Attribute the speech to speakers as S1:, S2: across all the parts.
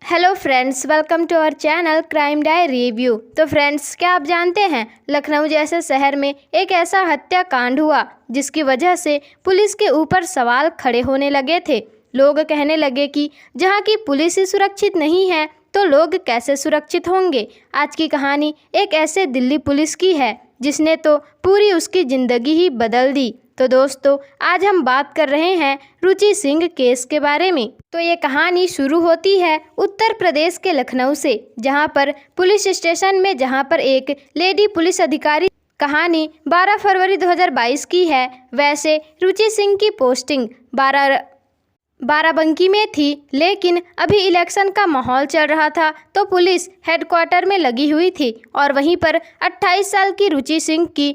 S1: Hello friends, welcome to our channel crime diary review. तो friends, क्या आप जानते हैं लखनऊ जैसे शहर में एक ऐसा हत्याकांड हुआ जिसकी वजह से पुलिस के ऊपर सवाल खड़े होने लगे थे। लोग कहने लगे कि जहां की पुलिस ही सुरक्षित नहीं है तो लोग कैसे सुरक्षित होंगे। आज की कहानी एक ऐसे दिल्ली पुलिस की है जिसने तो पूरी उसकी ज़िंदगी ही बदल दी। तो दोस्तों, आज हम बात कर रहे हैं रुचि सिंह केस के बारे में। तो ये कहानी शुरू होती है उत्तर प्रदेश के लखनऊ से, जहां पर पुलिस स्टेशन में जहां पर एक लेडी पुलिस अधिकारी। कहानी 12 फरवरी 2022 की है। वैसे रुचि सिंह की पोस्टिंग बाराबंकी में थी, लेकिन अभी इलेक्शन का माहौल चल रहा था तो पुलिस हेडक्वार्टर में लगी हुई थी और वहीं पर 28 साल की रुचि सिंह की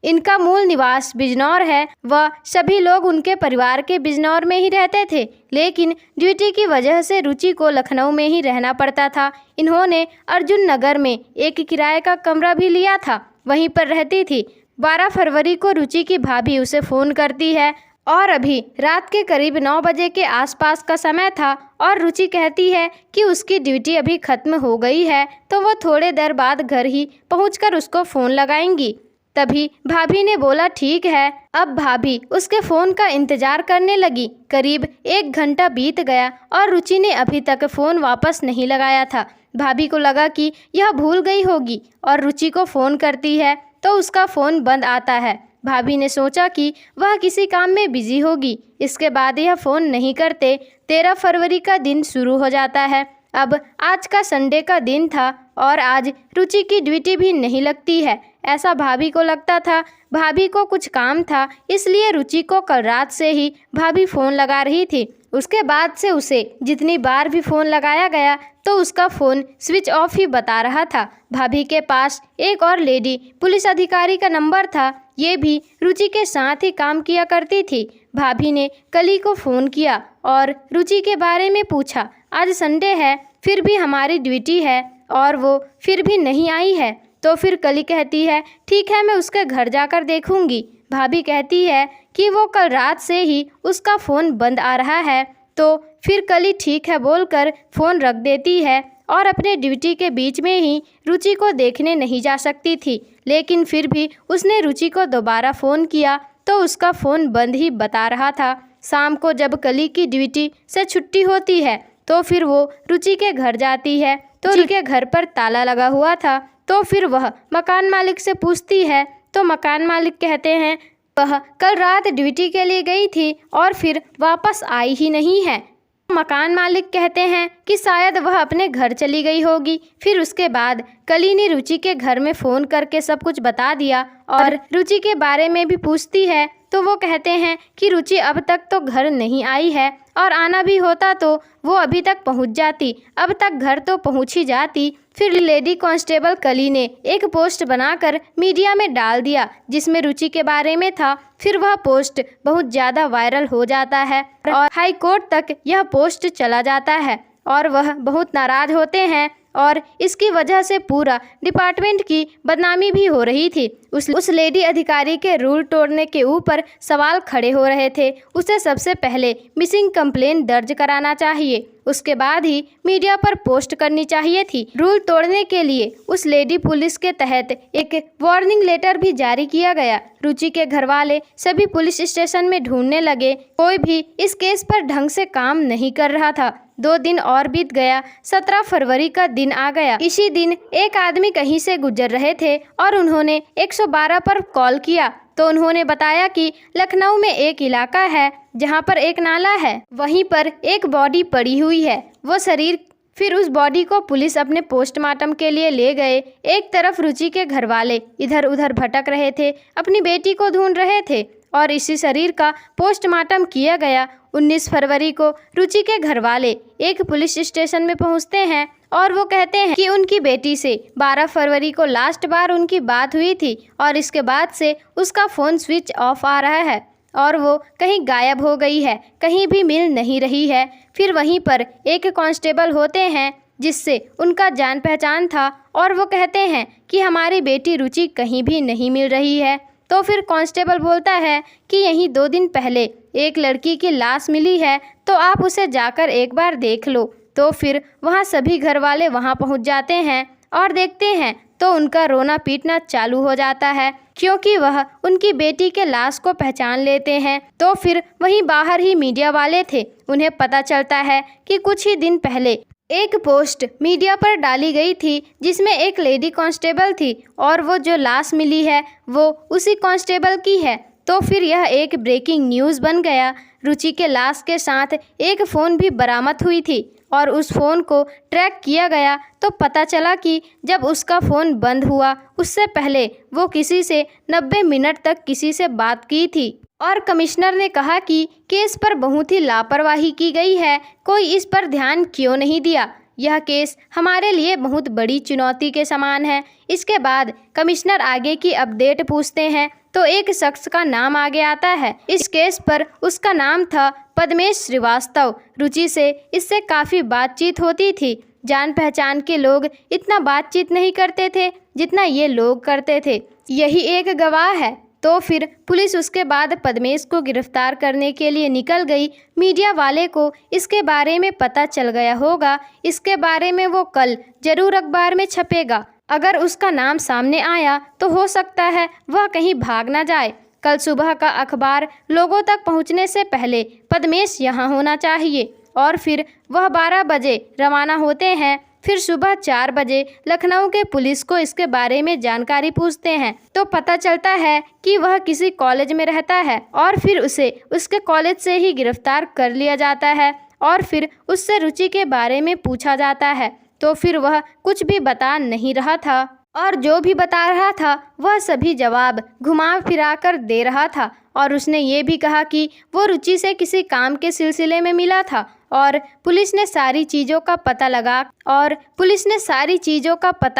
S1: इनका मूल निवास बिजनौर है। वह सभी लोग उनके परिवार के बिजनौर में ही रहते थे, लेकिन ड्यूटी की वजह से रुचि को लखनऊ में ही रहना पड़ता था। इन्होंने अर्जुन नगर में एक किराए का कमरा भी लिया था, वहीं पर रहती थी। 12 फरवरी को रुचि की भाभी उसे फ़ोन करती है और अभी रात के करीब 9 बजे के आसपास का समय था और रुचि कहती है कि उसकी ड्यूटी अभी ख़त्म हो गई है तो वो थोड़े देर बाद घर ही पहुंचकर उसको फ़ोन लगाएंगी। तभी भाभी ने बोला ठीक है। अब भाभी उसके फ़ोन का इंतज़ार करने लगी। करीब 1 घंटा बीत गया और रुचि ने अभी तक फ़ोन वापस नहीं लगाया था। भाभी को लगा कि यह भूल गई होगी और रुचि को फ़ोन करती है तो उसका फ़ोन बंद आता है। भाभी ने सोचा कि वह किसी काम में बिजी होगी। इसके बाद यह फ़ोन नहीं करते। 13 फरवरी का दिन शुरू हो जाता है। अब आज का संडे का दिन था और आज रुचि की ड्यूटी भी नहीं लगती है, ऐसा भाभी को लगता था। भाभी को कुछ काम था, इसलिए रुचि को कल रात से ही भाभी फ़ोन लगा रही थी। उसके बाद से उसे जितनी बार भी फ़ोन लगाया गया तो उसका फ़ोन स्विच ऑफ ही बता रहा था। भाभी के पास एक और लेडी पुलिस अधिकारी का नंबर था, ये भी रुचि के साथ ही काम किया करती थी। भाभी ने कली को फ़ोन किया और रुचि के बारे में पूछा। आज संडे है, फिर भी हमारी ड्यूटी है और वो फिर भी नहीं आई है। तो फिर कली कहती है ठीक है, मैं उसके घर जाकर देखूंगी। भाभी कहती है कि वो कल रात से ही उसका फ़ोन बंद आ रहा है। तो फिर कली ठीक है बोलकर फ़ोन रख देती है और अपने ड्यूटी के बीच में ही रुचि को देखने नहीं जा सकती थी, लेकिन फिर भी उसने रुचि को दोबारा फ़ोन किया तो उसका फ़ोन बंद ही बता रहा था। शाम को जब कली की ड्यूटी से छुट्टी होती है तो फिर वो रुचि के घर जाती है तो रुचि के घर पर ताला लगा हुआ था। तो फिर वह मकान मालिक से पूछती है तो मकान मालिक कहते हैं वह कल रात ड्यूटी के लिए गई थी और फिर वापस आई ही नहीं है। मकान मालिक कहते हैं कि शायद वह अपने घर चली गई होगी। फिर उसके बाद कली ने रुचि के घर में फ़ोन करके सब कुछ बता दिया और रुचि के बारे में भी पूछती है तो वो कहते हैं कि रुचि अब तक तो घर नहीं आई है और आना भी होता तो वो अभी तक पहुंच जाती, अब तक घर तो पहुंच ही जाती। फिर लेडी कांस्टेबल कली ने एक पोस्ट बनाकर मीडिया में डाल दिया जिसमें रुचि के बारे में था। फिर वह पोस्ट बहुत ज़्यादा वायरल हो जाता है और हाई कोर्ट तक यह पोस्ट चला जाता है और वह बहुत नाराज़ होते हैं और इसकी वजह से पूरा डिपार्टमेंट की बदनामी भी हो रही थी। उस लेडी अधिकारी के रूल तोड़ने के ऊपर सवाल खड़े हो रहे थे। उसे सबसे पहले मिसिंग कंप्लेंट दर्ज कराना चाहिए, उसके बाद ही मीडिया पर पोस्ट करनी चाहिए थी। रूल तोड़ने के लिए उस लेडी पुलिस के तहत एक वार्निंग लेटर भी जारी किया गया। रुचि के घरवाले सभी पुलिस स्टेशन में ढूंढने लगे, कोई भी इस केस पर ढंग से काम नहीं कर रहा था। 2 दिन और बीत गया। 17 फरवरी का दिन आ गया। इसी दिन एक आदमी कहीं से गुजर रहे थे और उन्होंने 112 पर कॉल किया तो उन्होंने बताया कि लखनऊ में एक इलाका है जहां पर एक नाला है, वहीं पर एक बॉडी पड़ी हुई है। वो शरीर फिर उस बॉडी को पुलिस अपने पोस्टमार्टम के लिए ले गए। एक तरफ रुचि के घरवाले इधर उधर भटक रहे थे, अपनी बेटी को ढूंढ रहे थे और इसी शरीर का पोस्टमार्टम किया गया। 19 फरवरी को रुचि के घरवाले एक पुलिस स्टेशन में पहुंचते हैं और वो कहते हैं कि उनकी बेटी से 12 फरवरी को लास्ट बार उनकी बात हुई थी और इसके बाद से उसका फ़ोन स्विच ऑफ आ रहा है और वो कहीं गायब हो गई है, कहीं भी मिल नहीं रही है। फिर वहीं पर एक कांस्टेबल होते हैं जिससे उनका जान पहचान था और वो कहते हैं कि हमारी बेटी रुचि कहीं भी नहीं मिल रही है। तो फिर कांस्टेबल बोलता है कि यहीं 2 दिन पहले एक लड़की की लाश मिली है तो आप उसे जाकर एक बार देख लो। तो फिर वहाँ सभी घर वाले वहाँ पहुँच जाते हैं और देखते हैं तो उनका रोना पीटना चालू हो जाता है, क्योंकि वह उनकी बेटी के लाश को पहचान लेते हैं। तो फिर वहीं बाहर ही मीडिया वाले थे। उन्हें पता चलता है कि कुछ ही दिन पहले एक पोस्ट मीडिया पर डाली गई थी जिसमें एक लेडी कांस्टेबल थी और वो जो लाश मिली है वो उसी कांस्टेबल की है। तो फिर यह एक ब्रेकिंग न्यूज़ बन गया। रुचि के लाश के साथ एक फ़ोन भी बरामद हुई थी और उस फ़ोन को ट्रैक किया गया तो पता चला कि जब उसका फ़ोन बंद हुआ उससे पहले वो किसी से 90 मिनट तक किसी से बात की थी। और कमिश्नर ने कहा कि केस पर बहुत ही लापरवाही की गई है, कोई इस पर ध्यान क्यों नहीं दिया। यह केस हमारे लिए बहुत बड़ी चुनौती के समान है। इसके बाद कमिश्नर आगे की अपडेट पूछते हैं तो एक शख्स का नाम आगे आता है। इस केस पर उसका नाम था पद्मेश श्रीवास्तव। रुचि से इससे काफ़ी बातचीत होती थी। जान पहचान के लोग इतना बातचीत नहीं करते थे जितना ये लोग करते थे। यही एक गवाह है। तो फिर पुलिस उसके बाद पद्मेश को गिरफ्तार करने के लिए निकल गई। मीडिया वाले को इसके बारे में पता चल गया होगा। इसके बारे में वो कल जरूर अखबार में छपेगा। अगर उसका नाम सामने आया तो हो सकता है वह कहीं भाग ना जाए। कल सुबह का अखबार लोगों तक पहुंचने से पहले पद्मेश यहाँ होना चाहिए। और फिर वह 12 बजे रवाना होते हैं। फिर सुबह 4 बजे लखनऊ के पुलिस को इसके बारे में जानकारी पूछते हैं तो पता चलता है कि वह किसी कॉलेज में रहता है और फिर उसे उसके कॉलेज से ही गिरफ्तार कर लिया जाता है और फिर उससे रुचि के बारे में पूछा जाता है। तो फिर वह कुछ भी बता नहीं रहा था और जो भी बता रहा था वह सभी जवाब घुमा फिरा कर दे रहा था। और उसने ये भी कहा कि वो रुचि से किसी काम के सिलसिले में मिला था और पुलिस ने सारी चीज़ों का पता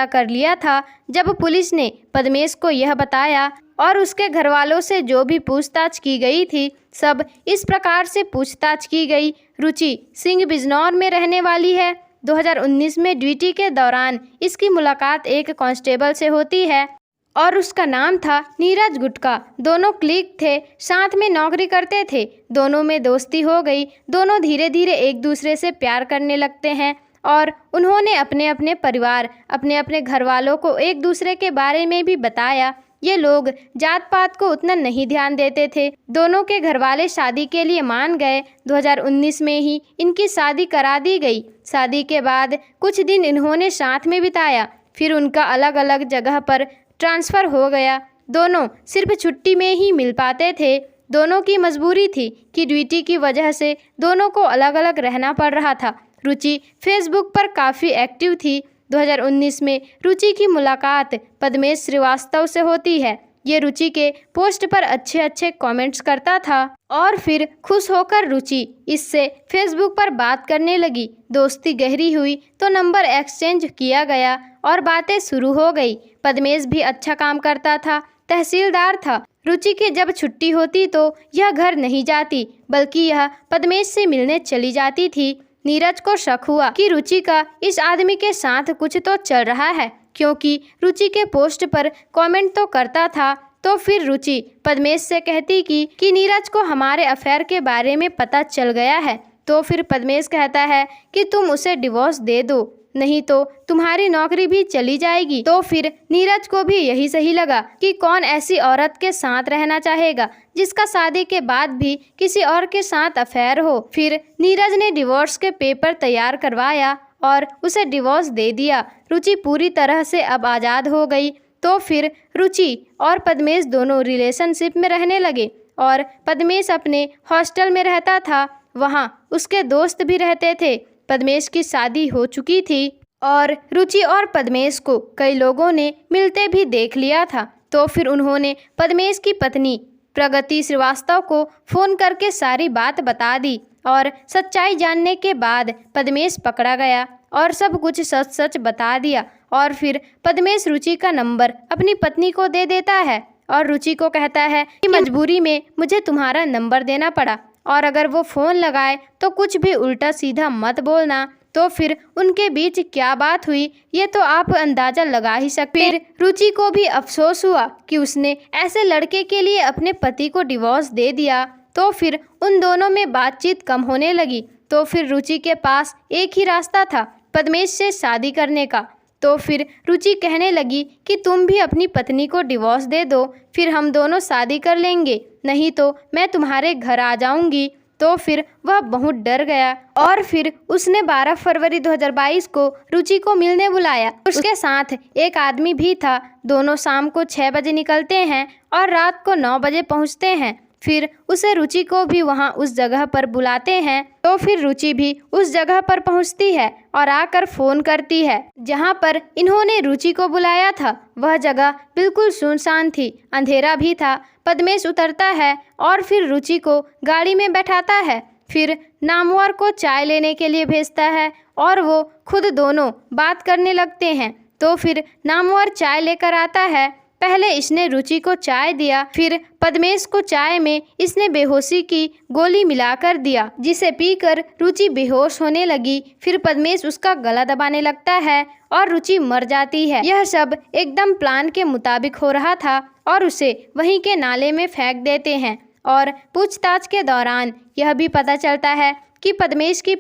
S1: कर लिया था। जब पुलिस ने पद्मेश को यह बताया और उसके घर वालों से जो भी पूछताछ की गई थी सब इस प्रकार से पूछताछ की गई। रुचि सिंह बिजनौर में रहने वाली है। 2019 में ड्यूटी के दौरान इसकी मुलाकात एक कांस्टेबल से होती है और उसका नाम था नीरज गुटका। दोनों क्लिक थे, साथ में नौकरी करते थे। दोनों में दोस्ती हो गई। दोनों धीरे धीरे एक दूसरे से प्यार करने लगते हैं और उन्होंने अपने अपने परिवार, अपने अपने घर वालों को एक दूसरे के बारे में भी बताया। ये लोग जात पात को उतना नहीं ध्यान देते थे। दोनों के घर वाले शादी के लिए मान गए। 2019 में ही इनकी शादी करा दी गई। शादी के बाद कुछ दिन इन्होंने साथ में बिताया, फिर उनका अलग अलग जगह पर ट्रांसफ़र हो गया। दोनों सिर्फ छुट्टी में ही मिल पाते थे। दोनों की मजबूरी थी कि ड्यूटी की वजह से दोनों को अलग अलग रहना पड़ रहा था। रुचि फेसबुक पर काफ़ी एक्टिव थी। 2019 में रुचि की मुलाकात पद्मेश श्रीवास्तव से होती है। ये रुचि के पोस्ट पर अच्छे अच्छे कमेंट्स करता था और फिर खुश होकर रुचि इससे फेसबुक पर बात करने लगी। दोस्ती गहरी हुई तो नंबर एक्सचेंज किया गया और बातें शुरू हो गई। पद्मेश भी अच्छा काम करता था, तहसीलदार था। रुचि की जब छुट्टी होती तो यह घर नहीं जाती बल्कि यह पद्मेश से मिलने चली जाती थी। नीरज को शक हुआ कि रुचि का इस आदमी के साथ कुछ तो चल रहा है, क्योंकि रुचि के पोस्ट पर कमेंट तो करता था। तो फिर रुचि पद्मेश से कहती कि नीरज को हमारे अफेयर के बारे में पता चल गया है। तो फिर पद्मेश कहता है कि तुम उसे डिवोर्स दे दो, नहीं तो तुम्हारी नौकरी भी चली जाएगी। तो फिर नीरज को भी यही सही लगा कि कौन ऐसी औरत के साथ रहना चाहेगा जिसका शादी के बाद भी किसी और के साथ अफेयर हो। फिर नीरज ने डिवोर्स के पेपर तैयार करवाया और उसे डिवोर्स दे दिया। रुचि पूरी तरह से अब आज़ाद हो गई। तो फिर रुचि और पद्मेश दोनों रिलेशनशिप में रहने लगे और पद्मेश अपने हॉस्टल में रहता था। वहाँ उसके दोस्त भी रहते थे। पद्मेश की शादी हो चुकी थी और रुचि और पद्मेश को कई लोगों ने मिलते भी देख लिया था। तो फिर उन्होंने पद्मेश की पत्नी प्रगति श्रीवास्तव को फ़ोन करके सारी बात बता दी और सच्चाई जानने के बाद पद्मेश पकड़ा गया और सब कुछ सच सच बता दिया। और फिर पद्मेश रुचि का नंबर अपनी पत्नी को दे देता है और रुचि को कहता है कि मजबूरी में मुझे तुम्हारा नंबर देना पड़ा और अगर वो फ़ोन लगाए तो कुछ भी उल्टा सीधा मत बोलना। तो फिर उनके बीच क्या बात हुई ये तो आप अंदाज़ा लगा ही सकते। फिर रुचि को भी अफसोस हुआ कि उसने ऐसे लड़के के लिए अपने पति को डिवोर्स दे दिया। तो फिर उन दोनों में बातचीत कम होने लगी। तो फिर रुचि के पास एक ही रास्ता था, पद्मेश से शादी करने का। तो फिर रुचि कहने लगी कि तुम भी अपनी पत्नी को डिवोर्स दे दो, फिर हम दोनों शादी कर लेंगे, नहीं तो मैं तुम्हारे घर आ जाऊंगी। तो फिर वह बहुत डर गया और फिर उसने 12 फरवरी 2022 को रुचि को मिलने बुलाया। उसके साथ एक आदमी भी था। दोनों शाम को 6 बजे निकलते हैं और रात को 9 बजे पहुंचते हैं। फिर उसे रुचि को भी वहां उस जगह पर बुलाते हैं। तो फिर रुचि भी उस जगह पर पहुंचती है और आकर फ़ोन करती है जहां पर इन्होंने रुचि को बुलाया था। वह जगह बिल्कुल सुनसान थी, अंधेरा भी था। पद्मेश उतरता है और फिर रुचि को गाड़ी में बैठाता है, फिर नामवर को चाय लेने के लिए भेजता है और वो खुद दोनों बात करने लगते हैं। तो फिर नामवर चाय लेकर आता है। पहले इसने रुचि को चाय दिया, फिर पद्मेश को चाय में इसने बेहोशी की गोली मिलाकर दिया, जिसे पीकर रुचि बेहोश होने लगी। फिर पद्मेश उसका गला दबाने लगता है और रुचि मर जाती है। यह सब एकदम प्लान के मुताबिक हो रहा था और उसे वहीं के नाले में फेंक देते हैं। और पूछताछ के दौरान यह भी पता चलता है कि पद्मेश की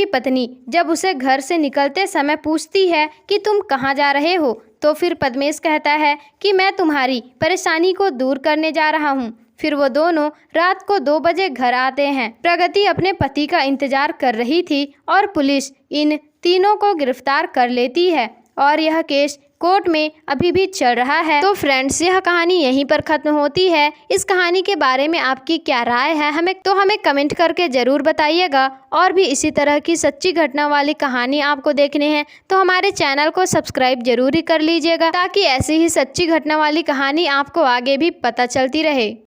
S1: पत्नी जब उसे घर से निकलते समय पूछती है कि तुम कहाँ जा रहे हो, तो फिर पद्मेश कहता है कि मैं तुम्हारी परेशानी को दूर करने जा रहा हूँ। फिर वो दोनों रात को 2 बजे घर आते हैं। प्रगति अपने पति का इंतजार कर रही थी और पुलिस इन तीनों को गिरफ्तार कर लेती है और यह केस कोर्ट में अभी भी चल रहा है। तो फ्रेंड्स, यह कहानी यहीं पर ख़त्म होती है। इस कहानी के बारे में आपकी क्या राय है हमें कमेंट करके ज़रूर बताइएगा। और भी इसी तरह की सच्ची घटना वाली कहानी आपको देखने हैं तो हमारे चैनल को सब्सक्राइब जरूर ही कर लीजिएगा, ताकि ऐसी ही सच्ची घटना वाली कहानी आपको आगे भी पता चलती रहे।